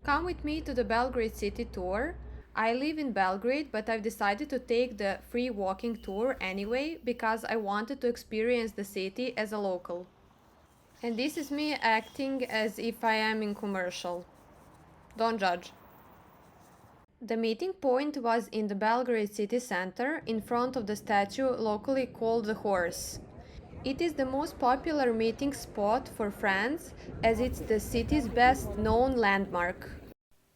Come with me to the Belgrade city tour. I live in Belgrade, but I've decided to take the free walking tour anyway because I wanted to experience the city as a local. And this is me acting as if I am in commercial. Don't judge. The meeting point was in the Belgrade city center in front of the statue locally called the Horse. It is the most popular meeting spot for France as it's the city's best known landmark.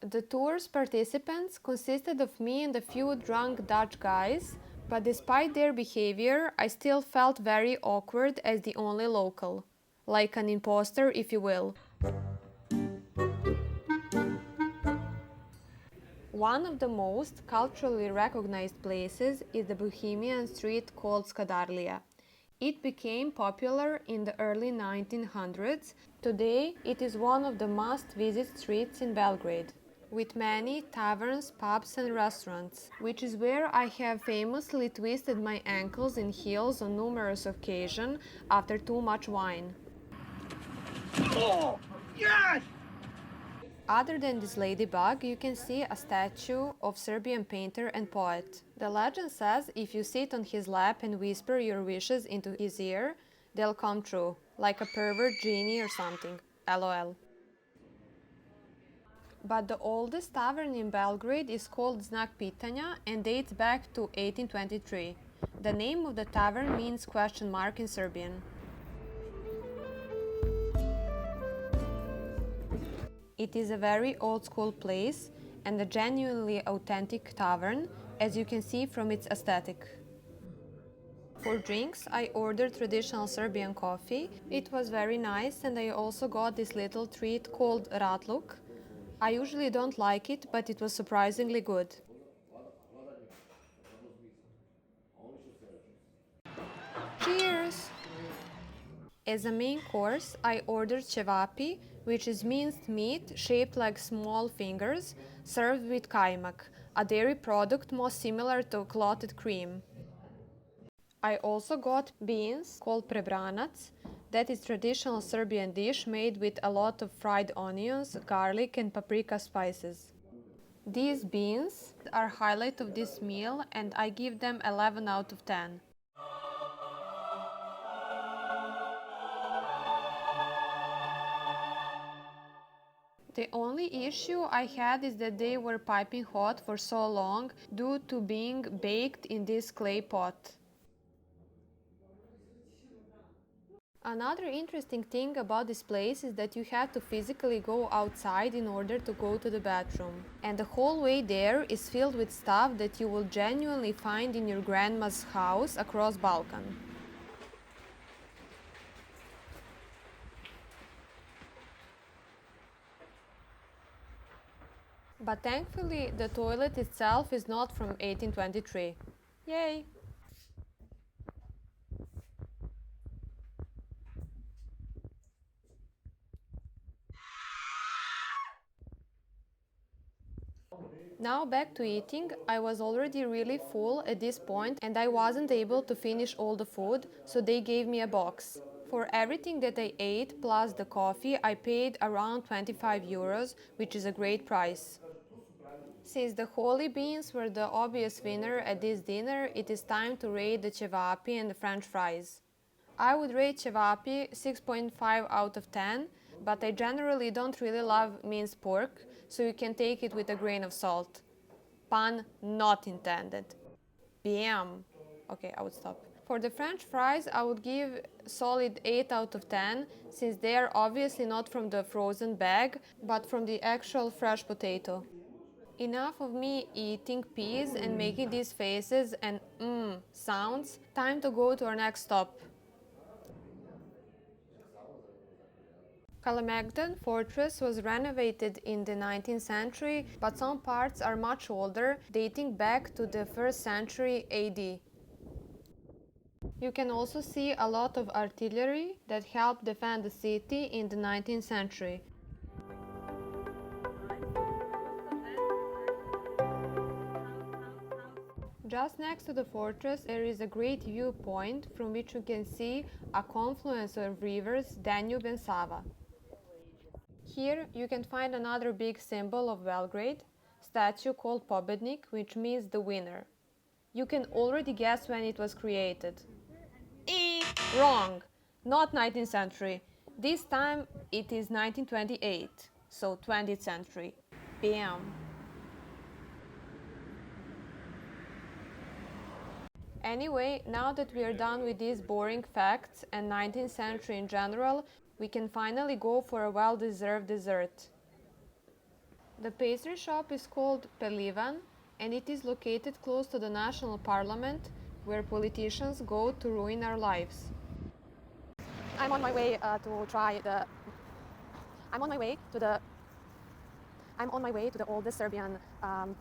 The tour's participants consisted of me and a few drunk Dutch guys, but despite their behavior, I still felt very awkward as the only local. Like an imposter, if you will. One of the most culturally recognized places is the Bohemian street called Skadarlija. It became popular in the early 1900s. Today, it is one of the must-visit streets in Belgrade, with many taverns, pubs and restaurants, which is where I have famously twisted my ankles in heels on numerous occasions after too much wine. Oh, yes! Other than this ladybug, you can see a statue of Serbian painter and poet. The legend says if you sit on his lap and whisper your wishes into his ear, they'll come true, like a pervert genie or something. LOL. But the oldest tavern in Belgrade is called Znak Pitanja and dates back to 1823. The name of the tavern means question mark in Serbian. It is a very old school place and a genuinely authentic tavern, as you can see from its aesthetic. For drinks, I ordered traditional Serbian coffee. It was very nice, and I also got this little treat called ratluk. I usually don't like it, but it was surprisingly good. Cheers! As a main course, I ordered cevapi, which is minced meat shaped like small fingers, served with kaimak, a dairy product most similar to clotted cream. I also got beans called prebranac, that is traditional Serbian dish made with a lot of fried onions, garlic and paprika spices. These beans are highlight of this meal and I give them 11 out of 10. The only issue I had is that they were piping hot for so long due to being baked in this clay pot. Another interesting thing about this place is that you have to physically go outside in order to go to the bathroom. And the whole way there is filled with stuff that you will genuinely find in your grandma's house across Balkan. But thankfully, the toilet itself is not from 1823. Yay! Now back to eating. I was already really full at this point and I wasn't able to finish all the food, so they gave me a box. For everything that I ate plus the coffee, I paid around 25 euros, which is a great price. Since the holy beans were the obvious winner at this dinner, it is time to rate the cevapi and the french fries. I would rate cevapi 6.5 out of 10, but I generally don't really love minced pork, so you can take it with a grain of salt. Pun not intended. Bam! Okay, I would stop. For the french fries, I would give solid 8 out of 10, since they are obviously not from the frozen bag, but from the actual fresh potato. Enough of me eating peas and making these faces and sounds. Time to go to our next stop. Kalemegdan fortress was renovated in the 19th century, but some parts are much older, dating back to the 1st century AD. You can also see a lot of artillery that helped defend the city in the 19th century. Just next to the fortress there is a great viewpoint from which you can see a confluence of rivers Danube and Sava. Here you can find another big symbol of Belgrade, statue called Pobednik, which means the winner. You can already guess when it was created. Wrong! Not 19th century. This time it is 1928, so 20th century. Bam! Anyway, now that we are done with these boring facts and 19th century in general, we can finally go for a well-deserved dessert. The pastry shop is called Pelivan and it is located close to the national parliament where politicians go to ruin our lives. I'm on my way to try the I'm on my way to the oldest Serbian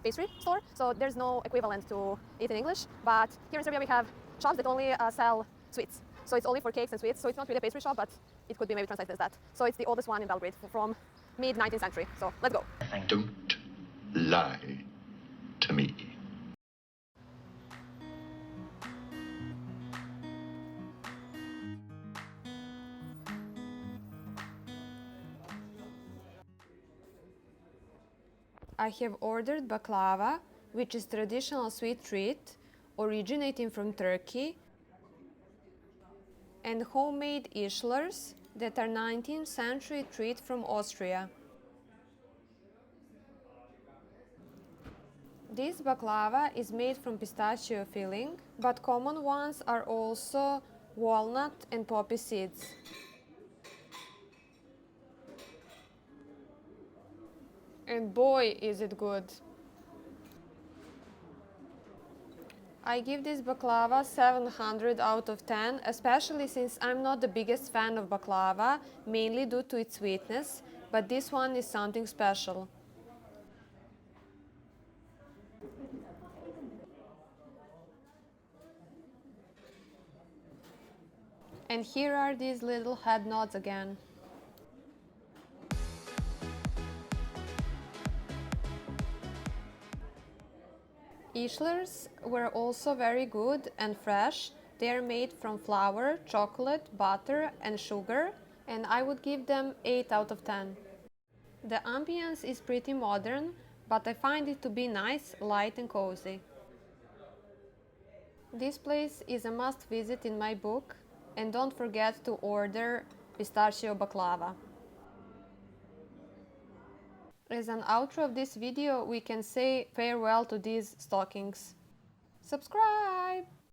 pastry store, so there's no equivalent to it in English, but here in Serbia we have shops that only sell sweets. So it's only for cakes and sweets, so it's not really a pastry shop, but it could be maybe translated as that. So it's the oldest one in Belgrade from mid-19th century, so let's go. Don't lie to me. I have ordered baklava, which is traditional sweet treat originating from Turkey, and homemade ishlers that are 19th century treat from Austria. This baklava is made from pistachio filling, but common ones are also walnut and poppy seeds. And boy, is it good! I give this baklava 700 out of 10, especially since I'm not the biggest fan of baklava, mainly due to its sweetness, but this one is something special. And here are these little head nods again. Ishlers were also very good and fresh. They are made from flour, chocolate, butter and sugar, and I would give them 8 out of 10. The ambience is pretty modern, but I find it to be nice, light and cozy. This place is a must visit in my book, and don't forget to order pistachio baklava. As an outro of this video, we can say farewell to these stockings. Subscribe!